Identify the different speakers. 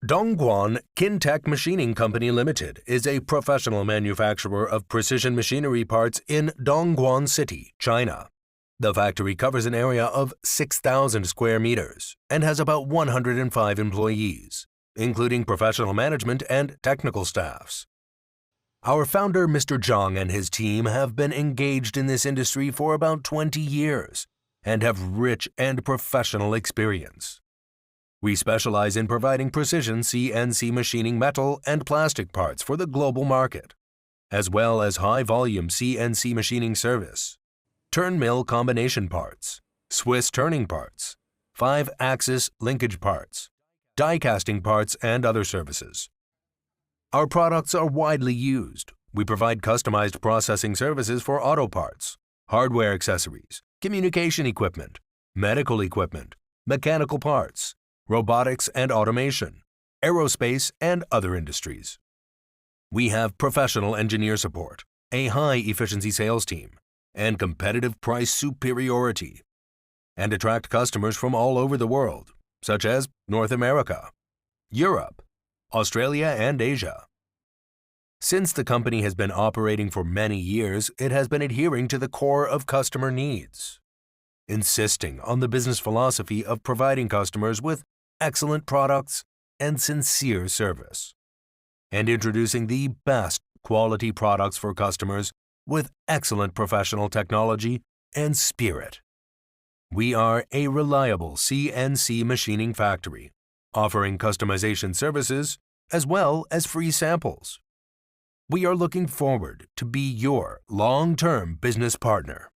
Speaker 1: Dongguan KinTec Machining Co. Ltd. is a professional manufacturer of precision machinery parts in Dongguan City, China. The factory covers an area of 6,000 square meters and has about 105 employees, including professional management and technical staffs. Our founder, Mr. Zhang, and his team have been engaged in this industry for about 20 years and have rich and professional experience. We specialize in providing precision CNC machining metal and plastic parts for the global market, as well as high-volume CNC machining service, turn mill combination parts, Swiss turning parts, 5-axis linkage parts, die casting parts, and other services. Our products are widely used. We provide customized processing services for auto parts, hardware accessories, communication equipment, medical equipment, mechanical parts, robotics and automation, aerospace, and other industries. We have professional engineer support, a high-efficiency sales team, and competitive price superiority, and attract customers from all over the world, such as North America, Europe, Australia, and Asia. Since the company has been operating for many years, it has been adhering to the core of customer needs, insisting on the business philosophy of providing customers with excellent products and sincere service, and introducing the best quality products for customers with excellent professional technology and spirit. We are a reliable CNC machining factory, offering customization services as well as free samples. We are looking forward to be your long-term business partner.